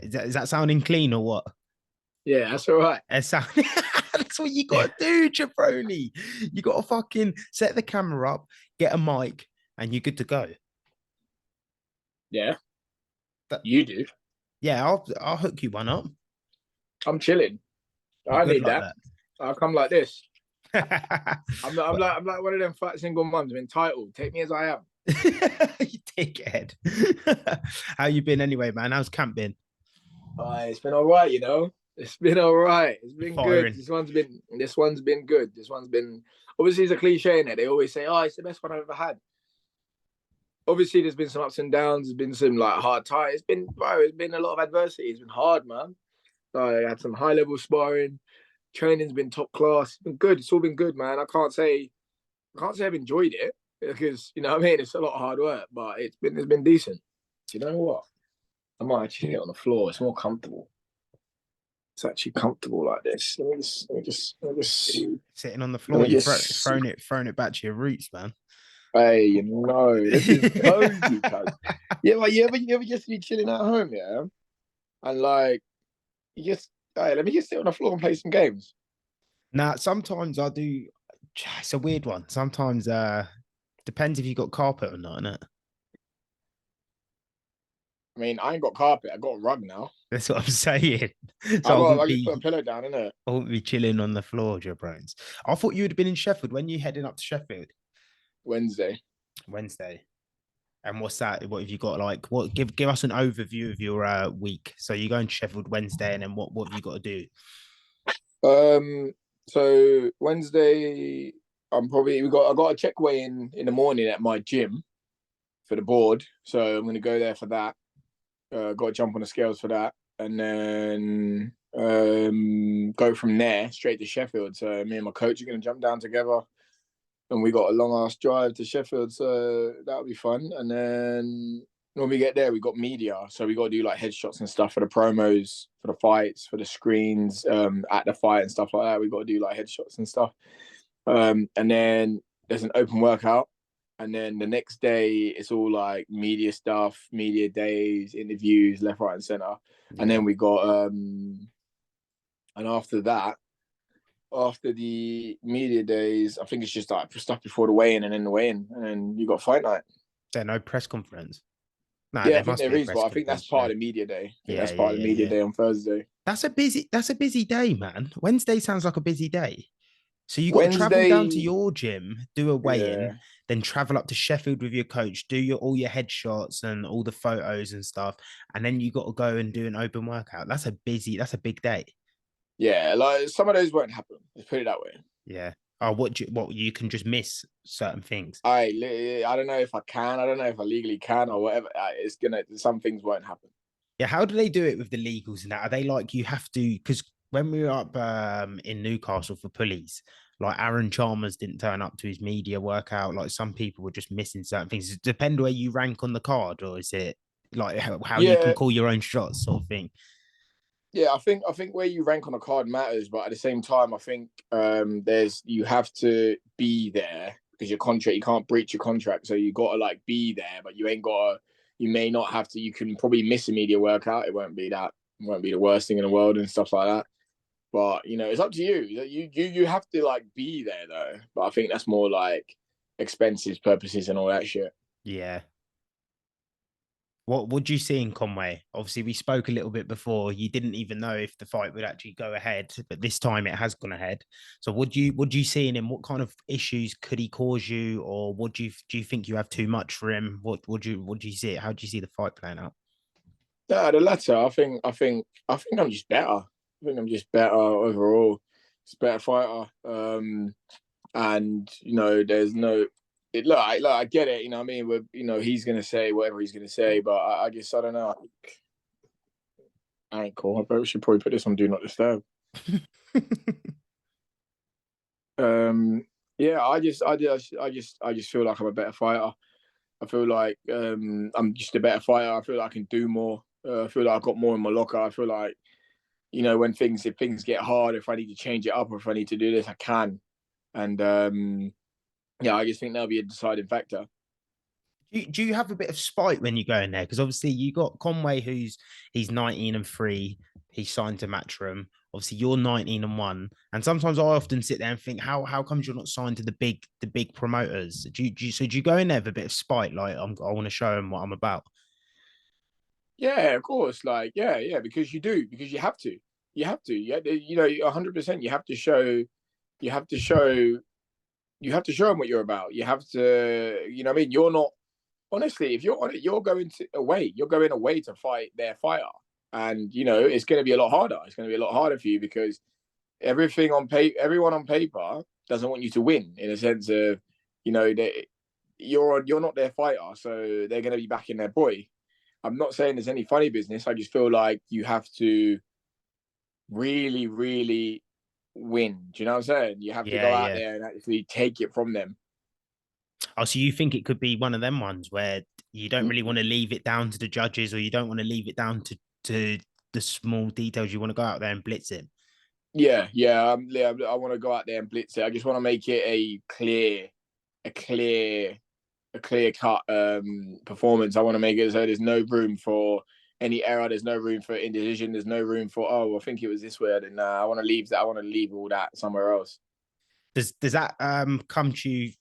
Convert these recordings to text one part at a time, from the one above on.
Is that sounding clean or what? Yeah, that's all right. It sound That's what you gotta do, jabroni. You gotta fucking set the camera up, get a mic, and you're good to go. Yeah, That, you do. yeah, I'll hook you one up. I'm chilling. You I good need like that. I'll come like this. that? I'm like one of them fat single mums. I'm entitled. Take me as I am. You dickhead. How you been anyway, man? How's camp been? It's been all right, you know. It's been all right. It's You been good. firing? This one's been good. This one's been obviously it's a cliche in it. They always say, "Oh, it's the best one I've ever had." Obviously, there's been some ups and downs. There's been some like hard times. It's been a lot of adversity. It's been hard, man. I had some high level sparring. Training's been top class. It's been good. It's all been good, man. I can't say I've enjoyed it because you know what I mean. It's a lot of hard work, but it's been decent. Do you know what? I might actually get on the floor. It's more comfortable. It's actually comfortable like this. Sitting on the Let floor, me you're just. throwing it back to your roots, man. Hey, you know, this is cozy, cuz. Yeah, like you ever just be chilling at home, yeah, and like you just, hey, let me just sit on the floor and play some games. Now, sometimes I do. It's a weird one. Sometimes depends if you got carpet or not, innit? I mean, I ain't got carpet. I got a rug now. That's what I'm saying. I So got. I just put a pillow down in it. I wouldn't be chilling on the floor, jabrones. I thought you would have been in Sheffield when you heading up to Sheffield Wednesday. Wednesday. And what's that? What have you got like? What give us an overview of your week? So you're going to Sheffield Wednesday, and then what have you got to do? Um. So Wednesday, I got a check weigh in the morning at my gym for the board. So I'm gonna go there for that. Got to jump on the scales for that, and then go from there straight to Sheffield. So me and my coach are gonna jump down together, and we got a long ass drive to Sheffield, so that'll be fun. And then when we get there, we got media, so we got to do like headshots and stuff for the promos, for the fights, for the screens at the fight and stuff like that. We got to do like headshots and stuff. And then there's an open workout. And then the next day, it's all like media stuff, media days, interviews, left, right, and center. And Yeah. then we got, and after that, after the media days, I think it's just like stuff before the weigh-in and then the weigh-in, and then you got fight night. There no press conference. No, Yeah, there I think must there be a is, but press I think that's conference. part Yeah. of the media day. I think Yeah, that's yeah, part of the yeah, media yeah. day on Thursday. That's a busy day, man. Wednesday sounds like a busy day. So you got to travel down to Wednesday, your gym, do a weigh-in, yeah, then travel up to Sheffield with your coach, do your all your headshots and all the photos and stuff, and then you got to go and do an open workout. That's a big day. yeah. Like some of those won't happen. Let's put it that way. Yeah. Oh, what you can just miss certain things. I don't know if I can. I don't know if I legally can or whatever. It's gonna. Some things won't happen. Yeah, how do they do it with the legals and that? Are they like you have to because when we were up in Newcastle for pulleys, like Aaron Chalmers didn't turn up to his media workout. Like some people were just missing certain things. Does it depend where you rank on the card, or is it like how you can Yeah, call your own shots, sort of thing? yeah. I think where you rank on a card matters, but at the same time, I think there's you have to be there because your contract you can't breach your contract, so you got to like be there, but you ain't got to. You may not have to. You can probably miss a media workout. It won't be that. It won't be the worst thing in the world and stuff like that. But you know, it's up to you. You have to like be there though. But I think that's more like expenses purposes and all that shit. Yeah. What would you see in Conway? Obviously, we spoke a little bit before. You didn't even know if the fight would actually go ahead, but this time it has gone ahead. So, would you see in him? What kind of issues could he cause you, or do you think you have too much for him? What do you see? How do you see the fight playing out? No, the latter. I think I'm just better. I think I'm just better overall. Just better fighter. And you know, there's no. I get it. You know, what I mean, he's gonna say whatever he's gonna say, but I guess I don't know. I ain't cool. I should probably put this on Do Not Disturb. Um, yeah, I just feel like I'm a better fighter. I feel like I'm just a better fighter. I feel like I can do more. I feel like I've got more in my locker. I feel like if things get hard, if I need to change it up or if I need to do this, I can. And yeah, I just think that'll be a deciding factor. Do you have a bit of spite when you go in there? Because obviously you got Conway, he's 19-3. He's signed to Matchroom. Obviously, you're 19-1. And sometimes I often sit there and think, how comes you're not signed to the big promoters? Do you go in there with a bit of spite, like I want to show them what I'm about? Yeah, of course. Like, yeah, because you do, because you have to, yeah, you know, 100%. You have to show, you have to show them what you're about. You have to, you know, what I mean, you're not honestly, if you're on it, you're going to away. You're going away to fight their fighter, and you know it's going to be a lot harder. It's going to be a lot harder for you because everyone on paper doesn't want you to win in a sense of, you know, you're not their fighter, so they're going to be backing their boy. I'm not saying there's any funny business. I just feel like you have to really, really win. Do you know what I'm saying? You have to Yeah, go out yeah. there and actually take it from them. Oh, so you think it could be one of them ones where you don't really want to leave it down to the judges, or you don't want to leave it down to the small details. You want to go out there and blitz it. Yeah. I want to go out there and blitz it. I just want to make it a clear, a clear cut performance. I want to make it so there's no room for any error. There's no room for indecision. There's no room for, oh, I think it was this way. And I want to leave that. I want to leave all that somewhere else. Does that come to you?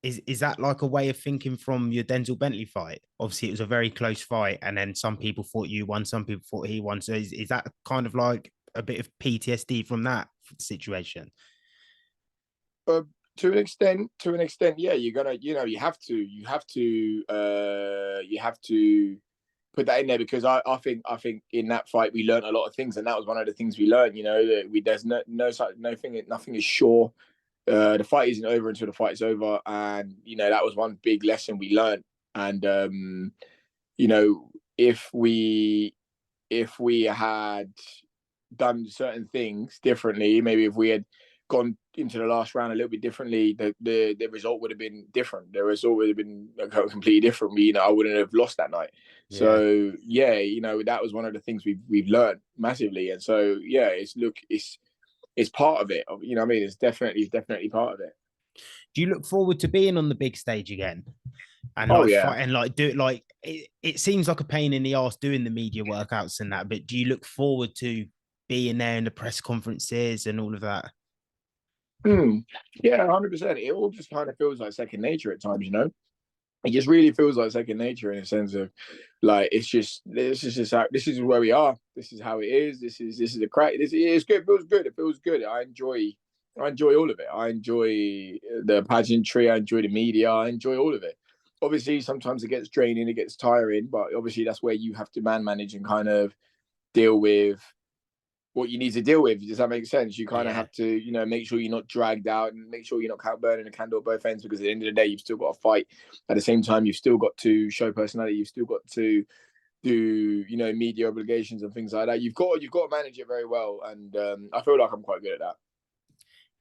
Is that like a way of thinking from your Denzel Bentley fight? Obviously, it was a very close fight, and then some people thought you won, some people thought he won. So is that kind of like a bit of PTSD from that situation? Uh, to an extent, yeah, you're gonna, you know, you have to put that in there because I think in that fight we learned a lot of things, and that was one of the things we learned. You know, that there's nothing is sure. The fight isn't over until the fight is over, and you know that was one big lesson we learned. And you know, if we had done certain things differently, maybe if we had gone into the last round a little bit differently, the result would have been different. The result would have been completely different. You know, I wouldn't have lost that night. Yeah. So yeah, you know, that was one of the things we've learned massively. And so yeah, it's part of it. You know what I mean? It's definitely part of it. Do you look forward to being on the big stage again and Oh like yeah. fight and like do it? Like it seems like a pain in the ass doing the media workouts and that, but do you look forward to being there in the press conferences and all of that? Mm. Yeah, 100%. It all just kind of feels like second nature at times, you know? It just really feels like second nature in a sense of like this is where we are. This is how it is. This is a crack. This is good. It feels good. It feels good. I enjoy all of it. I enjoy the pageantry. I enjoy the media. I enjoy all of it. Obviously, sometimes it gets draining, it gets tiring, but obviously that's where you have to manage and kind of deal with what you need to deal with. Does that make sense? You kind of Yeah. have to, you know, make sure you're not dragged out and make sure you're not burning the candle at both ends because at the end of the day, you've still got to fight. At the same time, you've still got to show personality. You've still got to do, you know, media obligations and things like that. You've got to manage it very well, and I feel like I'm quite good at that.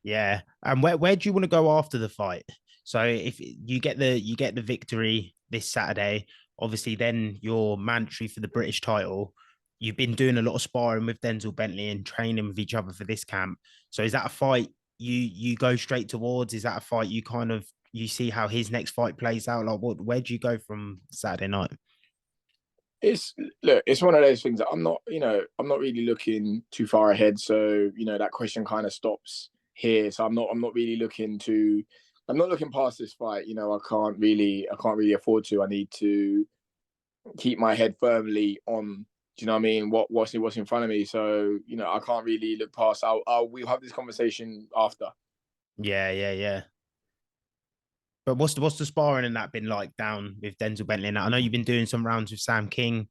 Yeah. And where do you want to go after the fight? So if you get the victory this Saturday, obviously then you're mandatory for the British title. You've been doing a lot of sparring with Denzel Bentley and training with each other for this camp. So is that a fight you go straight towards? Is that a fight you kind of you see how his next fight plays out? Like where do you go from Saturday night? It's look, it's one of those things that I'm not, you know, I'm not really looking too far ahead. So, you know, that question kind of stops here. So I'm not really looking to, I'm not looking past this fight. You know, I can't really afford to. I need to keep my head firmly on. Do you know what I mean? What's in front of me? So, you know, I can't really look past. We'll have this conversation after. Yeah, yeah, yeah. But what's the sparring and that been like down with Denzel Bentley? And I know you've been doing some rounds with Sam King.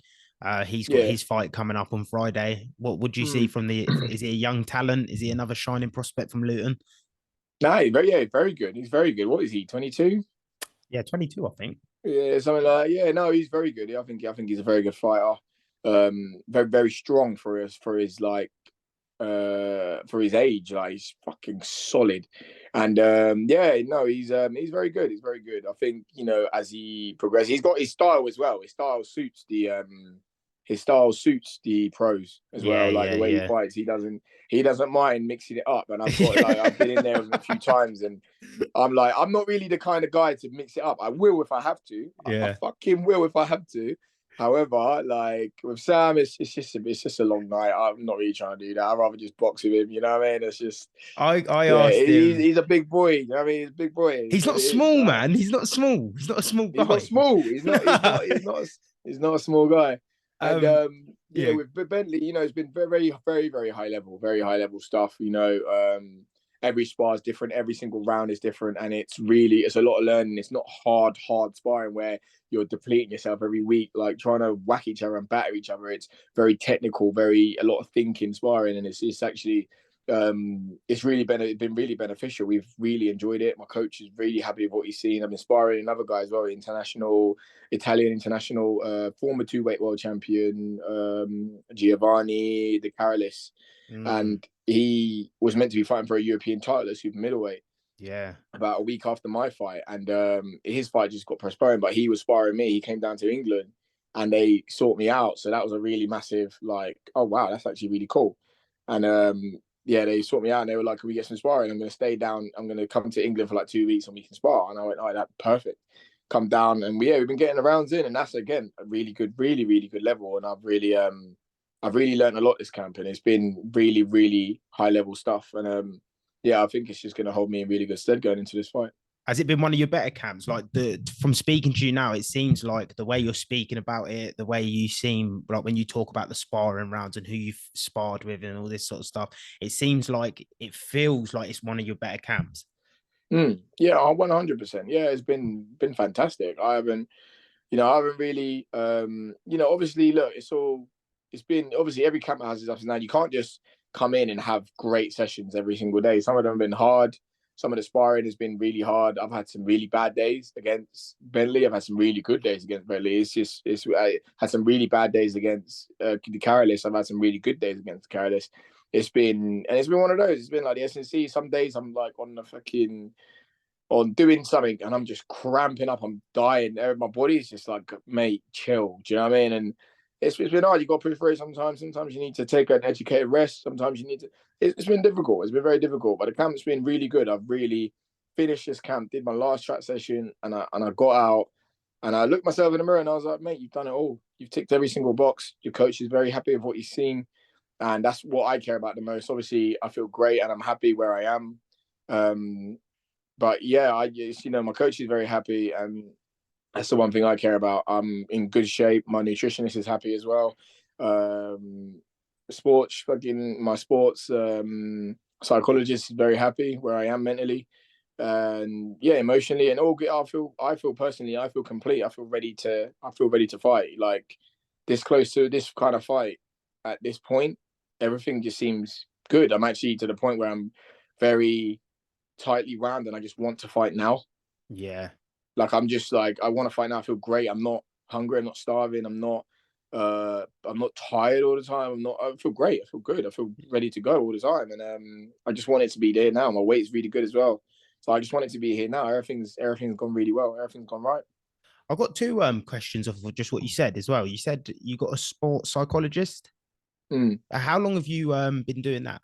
He's got Yeah. his fight coming up on Friday. What would you see Mm. from the? Is he a young talent? Is he another shining prospect from Luton? No, very good. He's very good. What is he? 22? Yeah, 22, I think. Yeah, something like that. Yeah, no, he's very good. I think he's a very good fighter. Very strong for his like for his age. Like he's fucking solid. And yeah, no, he's very good. He's very good. I think, you know, as he progresses, he's got his style as well. His style suits his style suits the pros as Yeah, well. Like yeah, the way he yeah. fights, he doesn't mind mixing it up. And I've been in there with him a few times, and I'm not really the kind of guy to mix it up. I will if I have to. I Yeah. fucking will if I have to. However, like with Sam, it's just a long night. I'm not really trying to do that. I'd rather just box with him. You know what I mean? It's just I yeah. asked him. He's a big boy. You know what I mean? He's a big boy. It's He's what not it is. small, man. He's not small. He's not a small He's not guy. small. He's not a small guy. And um, yeah, yeah, with Bentley, it's been very very high level stuff. Every spar is different, every single round is different, and it's a lot of learning. It's not hard sparring where you're depleting yourself every week, like trying to whack each other and batter each other. It's very technical, a lot of thinking sparring, and it's actually it's been really beneficial. We've really enjoyed it. My coach is really happy with what he's seen. I'm inspiring another guy as well, Italian international, former two-weight world champion, Giovanni De Carolis. And he was meant to be fighting for a European title at super middleweight. Yeah. About a week after my fight, and his fight just got postponed. But he was sparring me. He came down to England, and they sought me out. So that was a really massive, like, oh wow, that's actually really cool. And yeah, they sought me out, and they were like, "Can we get some sparring? I'm going to stay down. I'm going to come to England for like 2 weeks, and we can spar." And I went, "Oh, that's perfect." Come down, and we've been getting the rounds in, and that's again a really good, really good level. And I've really learned a lot this camp, and it's been really high level stuff. And yeah, I think it's just going to hold me in really good stead going into this fight. Has it been one of your better camps? Like from speaking to you now, it seems like the way you're speaking about it, the way you seem like when you talk about the sparring rounds and who you've sparred with and all this sort of stuff, it seems like it feels like it's one of your better camps. Yeah, 100%. Yeah, it's been fantastic. I haven't really, obviously, look, it's been obviously every camp has its ups and downs. You can't just come in and have great sessions every single day. Some of them have been hard. Some of the sparring has been really hard. I've had some really bad days against Bentley. I've had some really good days against Bentley. I had some really bad days against the Carolis. I've had some really good days against the Carolis. It's been one of those. It's been like the SNC. Some days I'm like on doing something and I'm just cramping up. I'm dying. My body's just like, mate, chill. Do you know what I mean? And it's been hard. You got to push through it sometimes. Sometimes you need to take an educated rest. Sometimes you need to. It's been difficult. It's been very difficult. But the camp's been really good. I've really finished this camp. Did my last track session, and I got out, and I looked myself in the mirror, and I was like, mate, you've done it all. You've ticked every single box. Your coach is very happy with what he's seen, and that's what I care about the most. Obviously, I feel great, and I'm happy where I am. But yeah, my coach is very happy, and that's the one thing I care about. I'm in good shape. My nutritionist is happy as well. My sports psychologist is very happy where I am mentally, and yeah, emotionally, and all. I feel personally, I feel complete. I feel ready to fight. Like this close to this kind of fight at this point, everything just seems good. I'm actually to the point where I'm very tightly wound and I just want to fight now. Yeah. Like I'm just like I want to fight now. I feel great. I'm not hungry. I'm not starving. I'm not tired all the time. I feel great. I feel good. I feel ready to go all the time. And I just want it to be there now. My weight's really good as well. So I just want it to be here now. Everything's gone really well. Everything's gone right. I've got two questions off of just what you said as well. You said you got a sports psychologist. How long have you been doing that?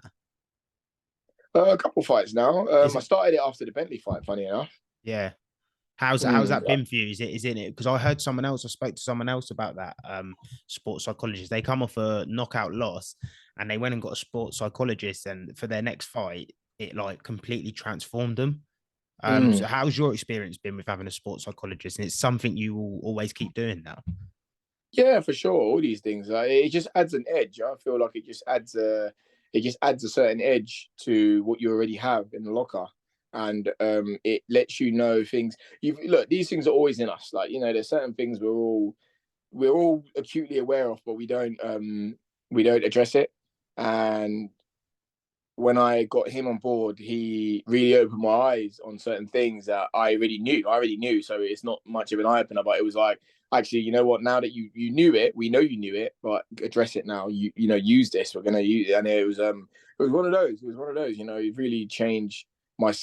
A couple fights now. Is I it, started it after the Bentley fight, funny enough. yeah. How's that been for you? Is it because I heard someone else, I spoke to someone else about that sports psychologist. They come off a knockout loss and they went and got a sports psychologist, and for their next fight, it like completely transformed them. So how's your experience been with having a sports psychologist? And it's something you will always keep doing now. Yeah, for sure. All these things, it just adds an edge. I feel like it just adds a certain edge to what you already have in the locker, and it lets you know things. You look, these things are always in us. Like there's certain things we're all acutely aware of, but we don't address it. And when I got him on board, he really opened my eyes on certain things that I already knew. So it's not much of an eye opener, but it was like, actually, you know what? Now that you knew it, we know you knew it, but address it now. Use this. We're gonna use it, and it was one of those. It was one of those. It really changed my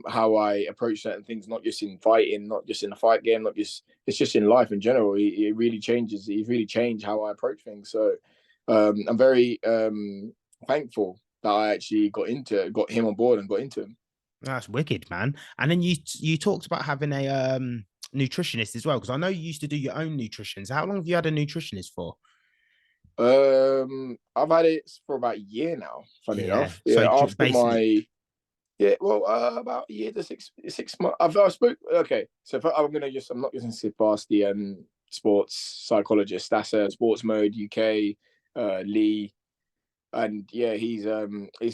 how I approach certain things, not just in fighting, not just in a fight game, not just it's just in life in general. It really changes. He's really changed how I approach things. So I'm very thankful that I actually got him on board and got into him. That's wicked, man. And then you talked about having a nutritionist as well, because I know you used to do your own nutrition. So how long have you had a nutritionist for? I've had it for about a year now. Funny Yeah. enough, So yeah. After basically, my well, about a year to 6 months. I spoke. Okay, so I'm not just gonna say past the sports psychologist. That's a Sports Mode UK, Lee, and yeah, he's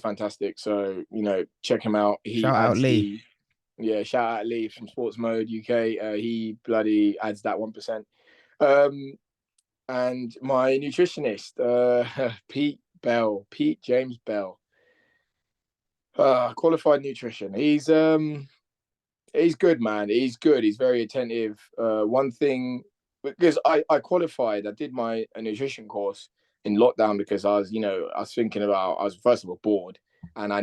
fantastic. So check him out. He shout out adds Lee. shout out Lee from Sports Mode UK. He bloody adds that 1%. And my nutritionist, Pete James Bell, qualified nutrition. He's good, man. He's good. He's very attentive. One thing, because I qualified, I did my nutrition course in lockdown because I was thinking about, I was first of all bored, and I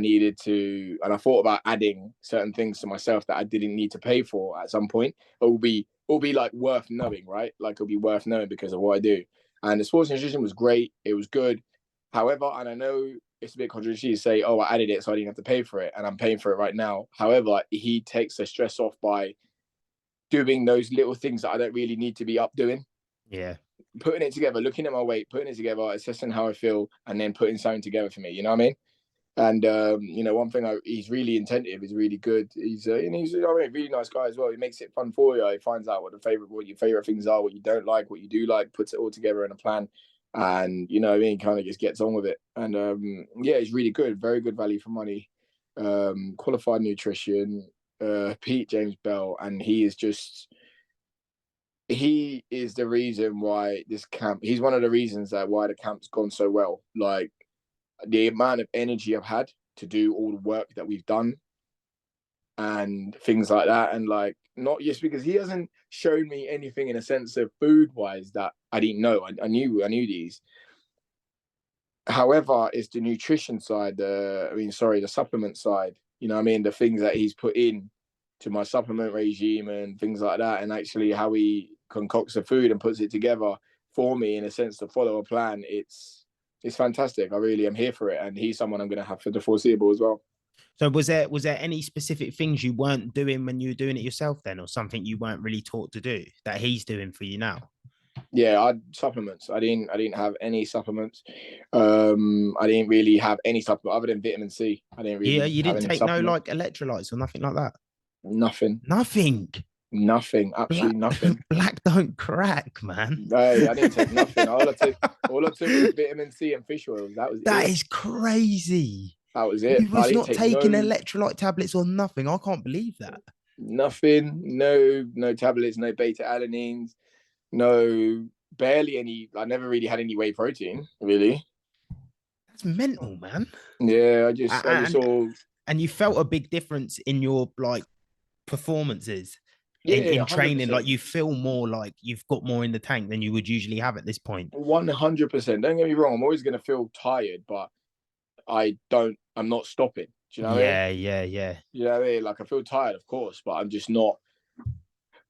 thought about adding certain things to myself that I didn't need to pay for at some point. It will be like worth knowing, right? Like it'll be worth knowing because of what I do. And the sports nutrition was great. It was good. However, and I know it's a bit controversial to say, oh, I added it so I didn't have to pay for it, and I'm paying for it right now. However, he takes the stress off by doing those little things that I don't really need to be up doing. Yeah. Putting it together, looking at my weight, putting it together, assessing how I feel, and then putting something together for me. You know what I mean? And one thing he's really attentive. He's really good. He's a really nice guy as well. He makes it fun for you. He finds out what your favorite things are, what you don't like, what you do like, puts it all together in a plan, and kind of just gets on with it. And yeah, he's really good. Very good value for money. Qualified nutrition. Pete James Bell, and he is the reason why this camp. He's one of the reasons why the camp's gone so well. Like, the amount of energy I've had to do all the work that we've done and things like that. And like, not just because he hasn't shown me anything in a sense of food wise that I didn't know. I knew these. However, it's the nutrition side, the supplement side, the things that he's put in to my supplement regime and things like that. And actually how he concocts the food and puts it together for me in a sense to follow a plan. It's fantastic. I really am here for it. And he's someone I'm going to have for the foreseeable as well. So was there any specific things you weren't doing when you were doing it yourself then, or something you weren't really taught to do that he's doing for you now? Yeah, I supplements. I didn't have any supplements. I didn't really have any supplement other than vitamin C. I didn't really You have didn't any take no supplement. like electrolytes or nothing like that? Nothing. Nothing. Absolutely nothing. Black don't crack, man. Hey, I didn't take nothing. All I took was vitamin C and fish oils. That was That it. is crazy. That was it. You I was didn't not take taking electrolyte tablets or nothing. I can't believe that. nothing. No tablets. No beta alanines. No, barely any. I never really had any whey protein. Really. That's mental, man. Yeah, I just all. And you felt a big difference in your like performances Yeah, in training. 100%. Like you feel more like you've got more in the tank than you would usually have at this point. 100%. Don't get me wrong. I'm always going to feel tired, but I'm not stopping. Do you know what I mean? Yeah. You know what I mean? Like, I feel tired, of course, but I'm just not.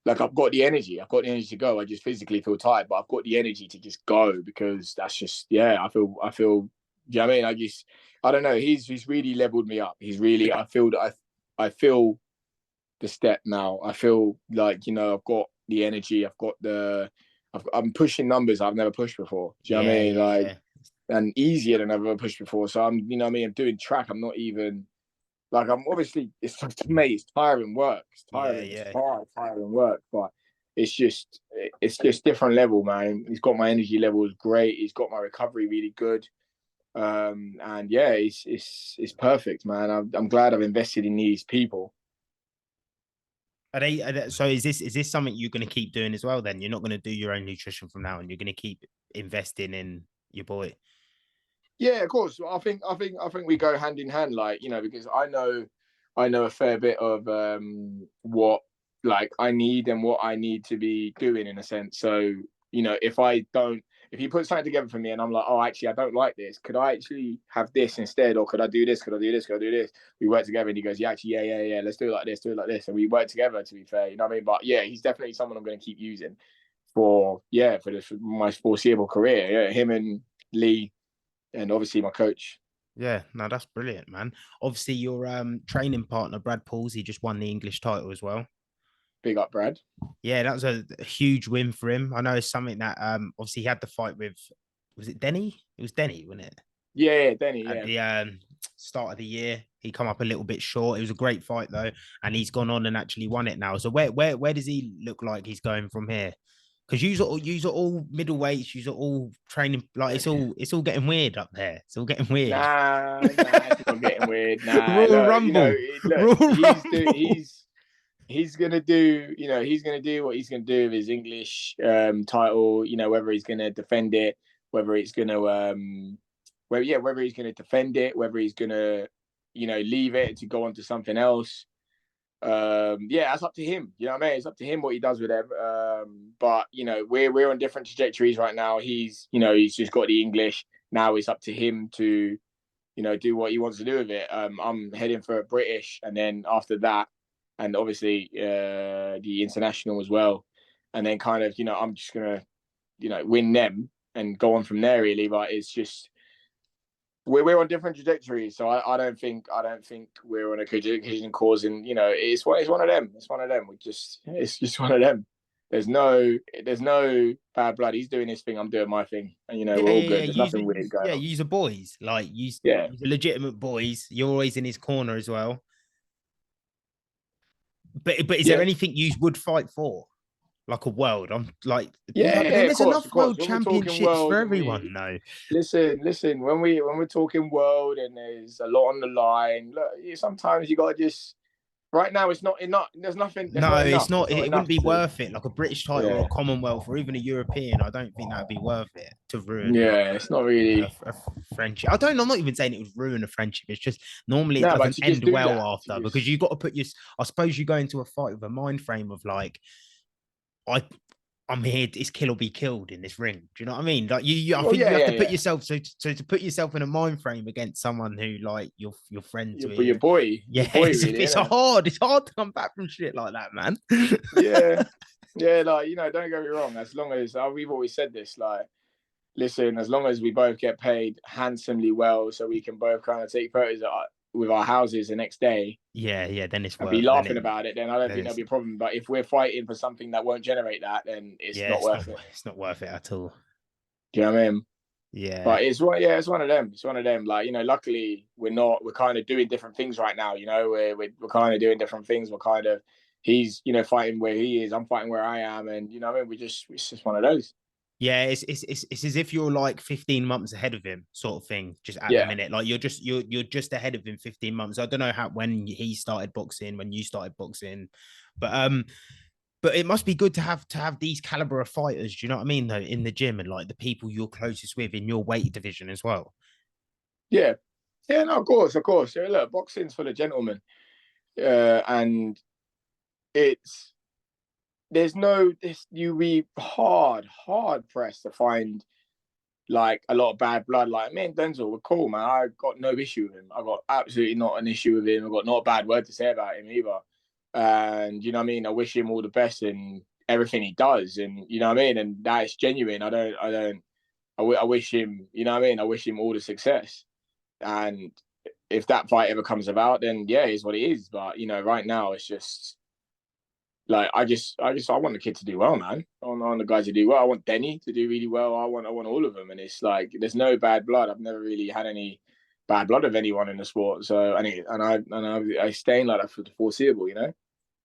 Like, I've got the energy. I've got the energy to go. I just physically feel tired, but I've got the energy to just go because that's just, yeah, I feel, do you know what I mean? I don't know. He's really leveled me up. I feel the step now. I feel like, I've got the energy. I'm pushing numbers I've never pushed before. Do you know what I mean? Like, and easier than I've ever pushed before. So I'm doing track. I'm not even like, I'm obviously, it's to me, it's tiring work. It's tiring. Yeah. It's tiring work, but it's just different level, man. He's got my energy levels great. He's got my recovery really good. And yeah, it's perfect, man. I'm glad I've invested in these people. So is this something you're going to keep doing as well? Then you're not going to do your own nutrition from now, and you're going to keep investing in your boy. Yeah, of course. I think we go hand in hand, like, because I know a fair bit of what like I need and what I need to be doing in a sense. So, if if he puts something together for me and I'm like, oh, actually, I don't like this. Could I actually have this instead? Or could I do this? Could I do this? Could I do this? We work together and he goes, yeah, actually, yeah. Let's do it like this, do it like this. And we work together, to be fair. You know what I mean? But yeah, he's definitely someone I'm going to keep using for my foreseeable career. Yeah, him and Lee and obviously my coach. Yeah, no, that's brilliant, man. Obviously, your training partner, Brad Pauls, he just won the English title as well. Big up, Brad. Yeah, that was a huge win for him. I know it's something that obviously he had the fight with, was it Denny? It was Denny, wasn't it? Yeah, Denny, At yeah. the start of the year. He come up a little bit short. It was a great fight though, and he's gone on and actually won it now. So where does he look like he's going from here? Because you are all middleweights, you are all training like it's all getting weird up there. It's all getting weird. It's not getting weird. Nah, Royal look, Rumble. look, Royal Rumble. he's gonna do, he's gonna do what he's gonna do with his English title. Whether he's gonna defend it, whether it's gonna whether he's gonna defend it, whether he's gonna leave it to go on to something else. That's up to him. You know what I mean? It's up to him what he does with them. But we're on different trajectories right now. He's just got the English. Now it's up to him to do what he wants to do with it. I'm heading for a British, and then after that, and obviously the international as well, and then kind of I'm just gonna win them and go on from there really. But it's just we're on different trajectories, so I don't think we're on a collision course, and it's one of them. It's one of them. It's just one of them. There's no bad blood. He's doing his thing. I'm doing my thing, and we're all good. There's nothing weird going on. Use a boys like use Yeah. legitimate boys. You're always in his corner as well. But is there anything you would fight for? Like a world? I'm like, there's enough world championships for everyone, though. Listen. When we're talking world and there's a lot on the line, look, sometimes you gotta just. Right now, it's not enough. There's nothing. No, it's not. It wouldn't be worth it. Like a British title or a Commonwealth or even a European, I don't think that would be worth it to ruin. Yeah, it's not really a friendship. I'm not even saying it would ruin a friendship. It's just normally it doesn't end well after because you got to put I suppose you go into a fight with a mind frame of like, I'm here. It's kill or be killed in this ring. Do you know what I mean? Like you have to put yourself. So to put yourself in a mind frame against someone who like you're friends with. Your boy. Yeah, your boy, it's hard. It's hard to come back from shit like that, man. Yeah. Like don't get me wrong. As long as we've always said this, like, listen, as long as we both get paid handsomely well, so we can both kind of take photos with our houses the next day. Yeah, then it's worth be laughing about it. Then I don't think there'll be a problem. But if we're fighting for something that won't generate that, then it's not worth it. It's not worth it at all. Do you know what I mean? Yeah. But it's one of them. It's one of them. Like luckily we're kind of doing different things right now. We're kind of doing different things. He's fighting where he is. I'm fighting where I am, and what I mean. It's just one of those. Yeah, it's as if you're like 15 months ahead of him, sort of thing. Just at the minute, like you're just ahead of him 15 months. I don't know when he started boxing, when you started boxing, but it must be good to have these caliber of fighters. Do you know what I mean? Though in the gym and like the people you're closest with in your weight division as well. Yeah, no, of course. Yeah, look, boxing's for the gentlemen, and you be hard pressed to find like a lot of bad blood. Like me and Denzel were cool, man. I got no issue with him. I got absolutely not an issue with him. I got not a bad word to say about him either. And what I mean, I wish him all the best in everything he does. And what I mean, and that is genuine. I wish him, I mean, I wish him all the success. And if that fight ever comes about, then yeah, it's what it is. But right now it's just. Like I want the kid to do well, man. I want the guys to do well. I want Denny to do really well. I want all of them, and it's like there's no bad blood. I've never really had any bad blood of anyone in the sport. So I staying like that for the foreseeable,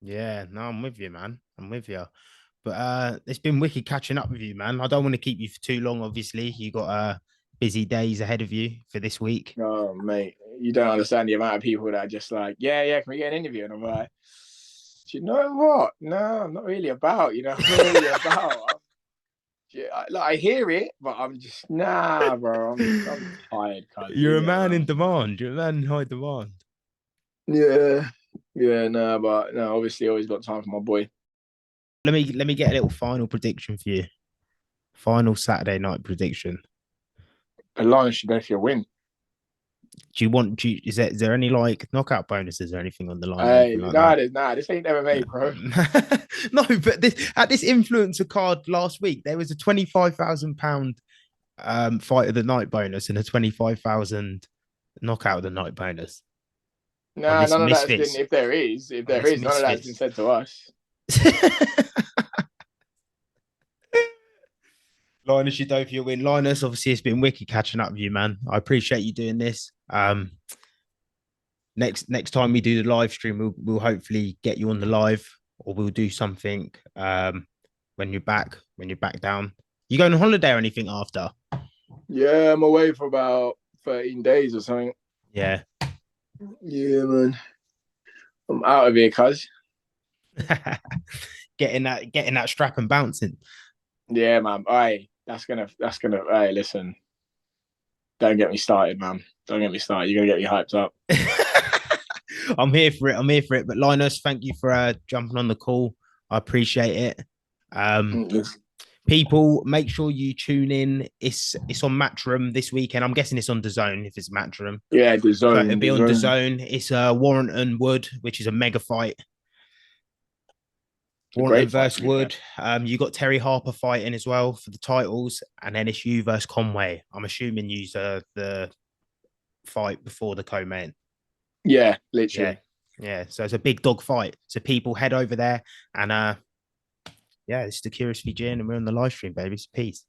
Yeah, no, I'm with you, man. I'm with you. But it's been wicked catching up with you, man. I don't want to keep you for too long. Obviously, you got busy days ahead of you for this week. Oh, mate, you don't understand the amount of people that are just like, yeah, can we get an interview? And I'm like. Do you know what? No, I'm not really about. I'm not really about. I hear it, but I'm just bro. I'm tired. You're a man in demand. You're a man in high demand. Yeah, but no. Obviously, always got time for my boy. Let me get a little final prediction for you Final Saturday night prediction. Linus Udofia win. Do you want? Is there any like knockout bonuses or anything on the line or Hey, anything like that? this ain't MMA, bro. No, but at this influencer card last week, there was a £25,000 fight of the night bonus and a 25,000 knockout of the night bonus on Nah, this none of that's been. misfits. If On there this is, none of that's been misfits. said to us. Linus Udofia win. Linus, obviously, it's been wicked catching up with you, man. I appreciate you doing this. Next time we do the live stream, we'll hopefully get you on the live, or we'll do something when you're back down. You going on holiday or anything after? Yeah, I'm away for about 13 days or something. Yeah. Yeah, man. I'm out of here, cuz. getting that strap and bouncing. Yeah, man. Aye, that's gonna. Hey, listen. Don't get me started, man. Don't get me started. You're gonna get me hyped up. I'm here for it. I'm here for it. But Linus, thank you for jumping on the call. I appreciate it. People, make sure you tune in. It's on Matchroom this weekend. I'm guessing it's on Dazn if it's Matchroom. Yeah, the So zone. it'll be on Dazn. It's Warrington Wood, which is a mega fight. Warrington Great fight, versus Wood. You got Terry Harper fighting as well for the titles, and then it's you versus Conway. I'm assuming you the fight before the co-main. Yeah, literally. Yeah. So it's a big dog fight. So people head over there and yeah, it's the Curious VG and we're on the live stream, baby. Peace.